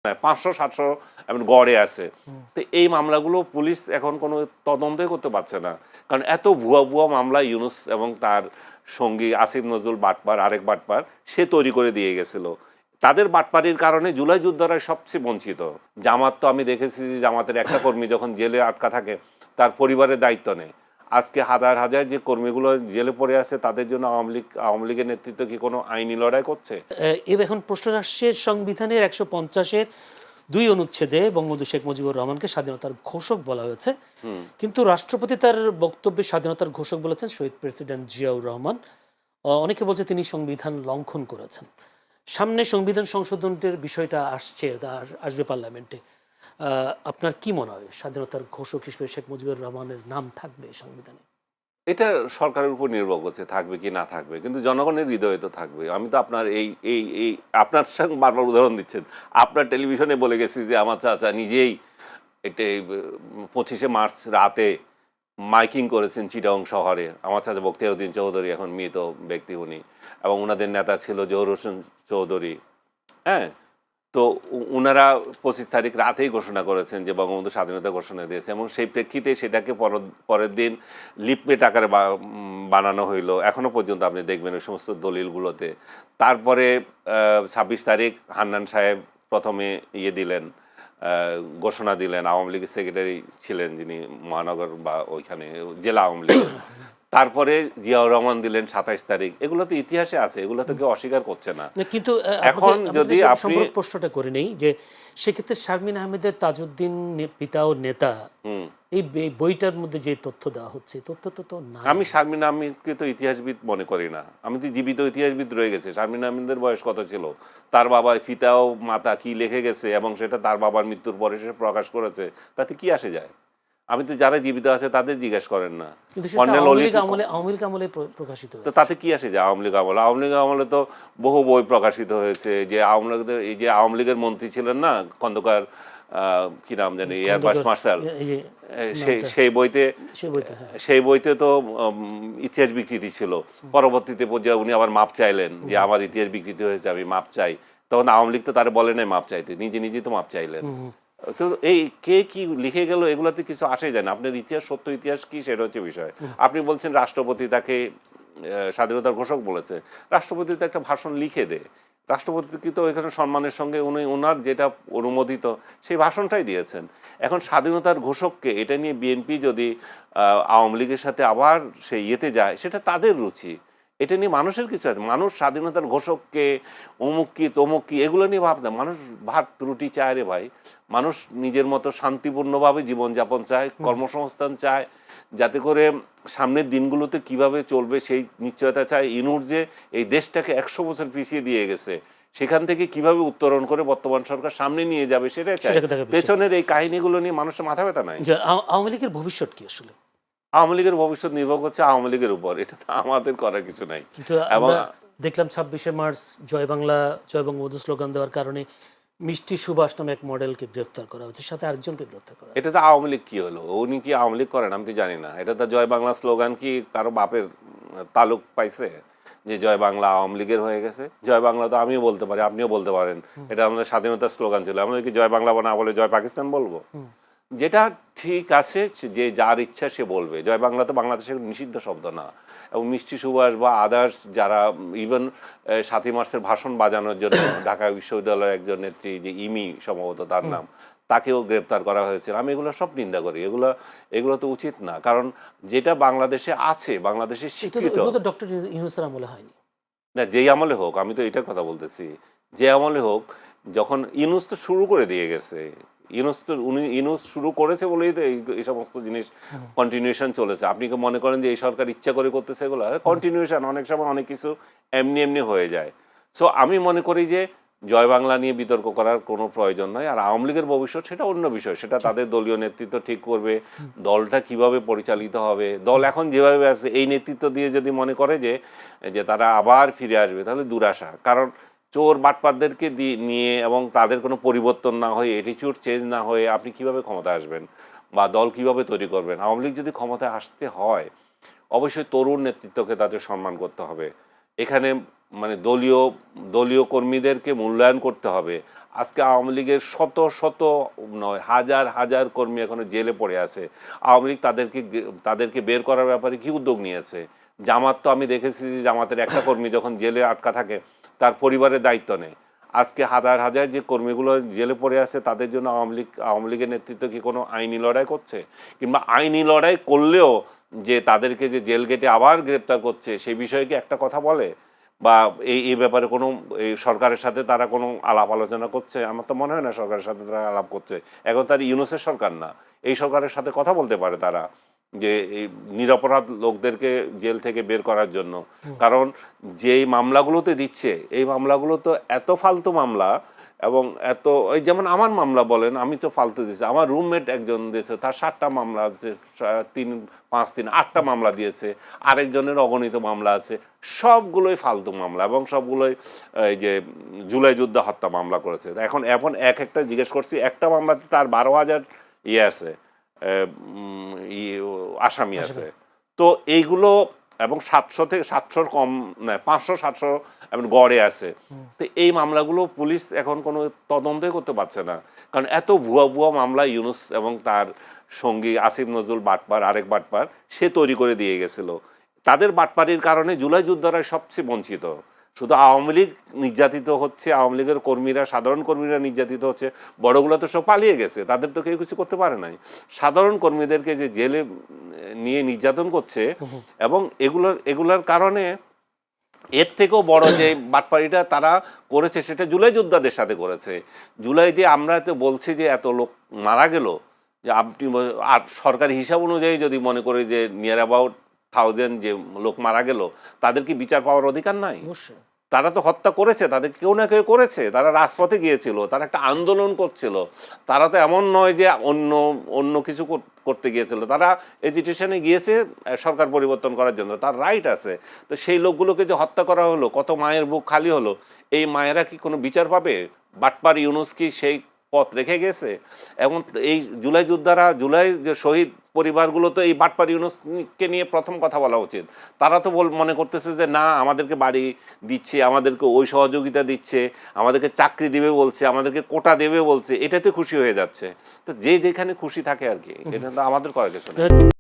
500-700 এমন গড়ে আছে। তো এই মামলাগুলো পুলিশ এখন কোনো তদন্তই করতে পারছে না, কারণ এত ভুয়া ভুয়া মামলা ইউনূস এবং তার সঙ্গী আসিফ নজরুল বাটপার, আরেক বাটপার সে তৈরি করে দিয়ে গেছিল। তাদের বাটপারির কারণে জুলাই যোদ্ধারা সবচেয়ে বঞ্চিত। জামাত তো আমি দেখেছি যে জামাতের একটা কর্মী যখন জেলে আটকা থাকে তার পরিবারের দায়িত্ব নেয়। আজকে হাজার হাজার যে কর্মীগুলো জেলে পড়ে আছে তাদের জন্য আওয়ামী লীগের নেতৃত্ব কি কোনো আইনি লড়াই করছে? এবার এখন প্রশ্ন আসছে, সংবিধানের 150-এর 2 অনুচ্ছেদে বঙ্গবন্ধু শেখ মুজিবুর রহমানকে স্বাধীনতার ঘোষক বলা হয়েছে, কিন্তু রাষ্ট্রপতি তার বক্তব্যে স্বাধীনতার ঘোষক বলেছেন শহীদ প্রেসিডেন্ট জিয়াউর রহমান। অনেকে বলছে তিনি সংবিধান লঙ্ঘন করেছেন। সামনে সংবিধান সংশোধনের বিষয়টা আসবে পার্লামেন্টে। আপনার কি মনে হয়, স্বাধীনতার ঘোষক হিসেবে শেখ মুজিবুর রহমানের নাম থাকবে সংবিধানে? এটা সরকারের উপর নির্ভর করছে থাকবে কি না থাকবে, কিন্তু জনগণের হৃদয়ে তো থাকবে। আমি তো আপনার এই এই এই আপনার সঙ্গে বারবার উদাহরণ দিচ্ছেন, আপনার টেলিভিশনে বলে গেছি যে আমার চাচা নিজেই এটা 25শে মার্চ রাতে মাইকিং করেছেন চিটাগং শহরে। আমার চাচা বখতিয়ার উদ্দিন চৌধুরী, এখন মৃত ব্যক্তি উনি, এবং ওনাদের নেতা ছিল জহুর হোসেন চৌধুরী। হ্যাঁ, তো ওনারা 25 তারিখ রাতেই ঘোষণা করেছেন যে বঙ্গবন্ধু স্বাধীনতা ঘোষণা দিয়েছে, এবং সেই প্রেক্ষিতে সেটাকে পরের দিন লিপলেট আকারে বানানো হইলো। এখনও পর্যন্ত আপনি দেখবেন ওই সমস্ত দলিলগুলোতে। তারপরে 26 তারিখ হান্নান সাহেব প্রথমে দিলেন, ঘোষণা দিলেন। আওয়ামী লীগের সেক্রেটারি ছিলেন যিনি মহানগর বা ওইখানে জেলা আওয়ামী লীগ। তারপরে জিয়াউর রহমান দিলেন 27 তারিখ। এগুলো তো ইতিহাসে আছে, এগুলো তো কেউ অস্বীকার করছে না। কিন্তু এখন যদি আপনি প্রশ্নটা করে নেই যে সেক্ষেত্রে শারমিন আহমেদের তাজউদ্দিন পিতা ও নেতা, এই বইটার মধ্যে যে তথ্য দেওয়া হচ্ছে, তথ্য তো না। আমি শারমিন আহমেদকে তো ইতিহাসবিদ মনে করি না। আমি তো জীবিত ইতিহাসবিদ রয়ে গেছে। শারমিন আহমেদের বয়স কত ছিল, তার বাবা পিতা ও মাতা কি লিখে গেছে এবং সেটা তার বাবার মৃত্যুর পরে সে প্রকাশ করেছে, তাতে কি আসে যায়? আমি তো যারা জীবিত আছে তাদের জিজ্ঞেস করেন না। প্রকাশিত, তো তাতে কি আসে যায়? আওয়ামী লীগ আমলে তো বহু বই প্রকাশিত হয়েছে। যে আওয়ামী লীগের এই যে আওয়ামী লীগের মন্ত্রী ছিলেন না খন্দকার, কি নাম জানি, এয়ার ভাইস মার্শাল, সেই বইতে তো ইতিহাস বিকৃতি ছিল। পরবর্তীতে পর্যায়ে উনি আবার মাপ চাইলেন যে আমার ইতিহাস বিকৃতি হয়েছে, আমি মাপ চাই। তখন আওয়ামী লীগ তো তারা বলে নাই মাপ চাইতে, নিজেই তো মাপ চাইলেন। তো এই কে কি লিখে গেল এগুলোতে কিছু আসে যায় না। আপনার ইতিহাস, সত্য ইতিহাস কি, সেটা হচ্ছে বিষয়। আপনি বলছেন রাষ্ট্রপতি তাকে স্বাধীনতার ঘোষক বলেছে। রাষ্ট্রপতি তো একটা ভাষণ লিখে দেয়, রাষ্ট্রপতি তো এখানে সম্মানের সঙ্গে উনি ওনার যেটা অনুমোদিত সেই ভাষণটাই দিয়েছেন। এখন স্বাধীনতার ঘোষককে, এটা নিয়ে বিএনপি যদি আওয়ামী লীগের সাথে আবার সেই যায়, সেটা তাদের রুচি। এটা নিয়ে মানুষের কিছু আছে। মানুষ স্বাধীনতার ঘোষককে অমুক কি তমুক কি এগুলো নিয়ে ভাব না। মানুষ ভাত রুটি চায় রে ভাই। মানুষ নিজের মতো শান্তিপূর্ণভাবে জীবনযাপন চায়, কর্মসংস্থান চায়, যাতে করে সামনের দিনগুলোতে কিভাবে চলবে সেই নিশ্চয়তা চায়। ইনুর যে এই দেশটাকে 100 বছর পিছিয়ে দিয়ে গেছে, সেখান থেকে কিভাবে উত্তরণ করে বর্তমান সরকার সামনে নিয়ে যাবে সেটাই চায়। পেছনের এই কাহিনীগুলো নিয়ে মানুষের মাথা ব্যথা নাই। আওয়ামী লীগের ভবিষ্যৎ কি আসলে? আওয়ামী লীগের ভবিষ্যৎ নির্ভর করছে আওয়ামী লীগের উপর, এটা তো আমাদের করার কিছু নাই। কিন্তু আমরা দেখলাম 26শে মার্চ জয় বাংলা জয় বঙ্গবন্ধু স্লোগান দেওয়ার কারণে মিষ্টি সুভাষ নামে এক মডেলকে গ্রেফতার করা হয়েছে, সাথে আরেকজনকে গ্রেফতার করা। এটা তো আওয়ামী লীগ কি হলো? উনি কি আওয়ামী লীগ করেন? আমি তো জানি না। এটা তো জয় বাংলা স্লোগান কি কারো বাপের তালুক পাইছে যে জয় বাংলা আওয়ামী লীগের হয়ে গেছে? জয় বাংলা তো আমিও বলতে পারি, আপনিও বলতে পারেন, এটা আমাদের স্বাধীনতার স্লোগান ছিল। আমরা কি জয় বাংলা না বলে জয় পাকিস্তান বলবো? যেটা ঠিক আছে, যে যার ইচ্ছা সে বলবে। জয় বাংলা তো বাংলাদেশের নিষিদ্ধ শব্দ না। এবং মিষ্টি সুভাষ বা আদার্স যারা ইভেন 7ই মার্চের ভাষণ বাজানোর জন্য ঢাকা বিশ্ববিদ্যালয়ের একজন নেত্রী, যে ইমি সম্ভবত তার নাম, তাকেও গ্রেপ্তার করা হয়েছিল। আমি এগুলো সব নিন্দা করি। এগুলো তো উচিত না, কারণ যেটা বাংলাদেশে আছে, বাংলাদেশে স্বীকৃত। ডক্টর ইউনূসের আমলে হয়নি না, যেই আমলে হোক, আমি তো এটার কথা বলতেছি, যে আমলে হোক, যখন ইউনূস তো শুরু করে দিয়ে গেছে। ইউনূস শুরু করেছে বলেই তো এই সমস্ত জিনিস কন্টিনিউশন চলেছে। আপনি কি মনে করেন যে এই সরকার ইচ্ছা করে করতেছে? এগুলো কন্টিনিউশন। অনেক সময় অনেক কিছু এমনি হয়ে যায়। সো আমি মনে করি যে জয় বাংলা নিয়ে বিতর্ক করার কোনো প্রয়োজন নয়। আর আওয়ামী লীগের ভবিষ্যৎ সেটা অন্য বিষয়, সেটা তাদের দলীয় নেতৃত্ব ঠিক করবে। দলটা কিভাবে পরিচালিত হবে, দল এখন যেভাবে আছে এই নেতৃত্ব দিয়ে যদি মনে করে যে তারা আবার ফিরে আসবে, তাহলে দুরাশা। কারণ চোর বাটপারদেরকে নিয়ে এবং তাদের কোনো পরিবর্তন না হয়ে, অ্যাটিটিউড চেঞ্জ না হয়ে আপনি কিভাবে ক্ষমতায় আসবেন বা দল কিভাবে তৈরি করবেন? আওয়ামী লীগ যদি ক্ষমতায় আসতে হয়, অবশ্যই তরুণ নেতৃত্বকে তাদের সম্মান করতে হবে। এখানে মানে দলীয় কর্মীদেরকে মূল্যায়ন করতে হবে। আজকে আওয়ামী লীগের শত শত নয় হাজার হাজার কর্মী এখনো জেলে পড়ে আছে। আওয়ামী লীগ তাদেরকে বের করার ব্যাপারে কি উদ্যোগ নিয়েছে? জামাত তো আমি দেখেছি যে জামাতের একটা কর্মী যখন জেলে আটকা থাকে তার পরিবারের দায়িত্ব নেয়। আজকে হাজার হাজার যে কর্মীগুলো জেলে পড়ে আছে তাদের জন্য আওয়ামী লীগের নেতৃত্ব কি কোনো আইনি লড়াই করছে? কিংবা আইনি লড়াই করলেও যে তাদেরকে যে জেল গেটে আবার গ্রেপ্তার করছে সেই বিষয়ে কি একটা কথা বলে? বা এই ব্যাপারে কোনো এই সরকারের সাথে তারা কোনো আলাপ আলোচনা করছে? আমার তো মনে হয় না সরকারের সাথে তারা আলাপ করছে। এখন তার ইউনূসের সরকার না, এই সরকারের সাথে কথা বলতে পারে তারা যে এই নিরপরাধ লোকদেরকে জেল থেকে বের করার জন্য। কারণ যেই মামলাগুলোতে দিচ্ছে এই মামলাগুলো তো এত ফালতু মামলা, এবং এত ওই যেমন আমার মামলা বলেন, আমি তো ফালতু দিয়েছি, আমার রুমমেট একজন দিয়েছে তার 7টা মামলা আছে, 8টা মামলা দিয়েছে, আরেকজনের অগণিত মামলা আছে, সবগুলোই ফালতু মামলা এবং সবগুলোই এই যে জুলাই যোদ্ধা হত্যা মামলা করেছে। এখন এক একটা জিজ্ঞেস করছি, একটা মামলাতে তার 12,000 ইয়ে আছে, আসামি আছে। তো এইগুলো এবং 700 থেকে 700 কম নয়, 500-700 এবং গড়ে আছে। তো এই মামলাগুলো পুলিশ এখন কোনো তদন্তই করতে পারছে না, কারণ এত ভুয়া মামলা ইউনূস এবং তার সঙ্গী আসিফ নজরুল বাটপার, আরেক বাটপার, সে তৈরি করে দিয়ে গেছিল। তাদের বাটপারির কারণে জুলাই যোদ্ধারা সবচেয়ে বঞ্চিত। শুধু আওয়ামী লীগ নির্যাতিত হচ্ছে, আওয়ামী লীগের কর্মীরা, সাধারণ কর্মীরা নির্যাতিত হচ্ছে, বড়গুলো তো সব পালিয়ে গেছে, তাদের তো কেউ কিছু করতে পারে নাই। সাধারণ কর্মীদেরকে যে জেলে নিয়ে নির্যাতন করছে, এবং এগুলার কারণে এর থেকেও বড় যে বাটপাড়িটা তারা করেছে সেটা জুলাই যোদ্ধাদের সাথে করেছে। জুলাই যে আমরা তো বলছি যে এত লোক মারা গেল, যে আপনি আর সরকারি হিসাব অনুযায়ী যদি মনে করি যে নিয়ার অ্যাবাউট 1000 যে লোক মারা গেল, তাদের কি বিচার পাওয়ার অধিকার নাই? তারা তো হত্যা করেছে, তাদের কেউ না কেউ করেছে, তারা রাজপথে গিয়েছিল, তারা একটা আন্দোলন করছিল, তারা তো এমন নয় যে অন্য কিছু করতে গিয়েছিল, তারা এজিটেশনে গিয়েছে সরকার পরিবর্তন করার জন্য, তার রাইট আছে। তো সেই লোকগুলোকে যে হত্যা করা হলো, কত মায়ের বুক খালি হলো, এই মায়েরা কি কোনো বিচার পাবে? বাটপার ইউনূস কি সেই পথ রেখে গেছে? এবং এই জুলাই যোদ্ধারা, জুলাই যে শহীদ পরিবারগুলো তো এই বাটপার ইউনূসকে নিয়ে প্রথম কথা বলা উচিত। তারা তো মনে করতেছে যে না, আমাদেরকে বাড়ি দিচ্ছে, আমাদেরকে ওই সহযোগিতা দিচ্ছে, আমাদেরকে চাকরি দেবে বলছে, আমাদেরকে কোটা দেবে বলছে, এটাতে খুশি হয়ে যাচ্ছে। তো যে যেখানে খুশি থাকে আর কি, এটা তো আমাদের করার কিছু নেই।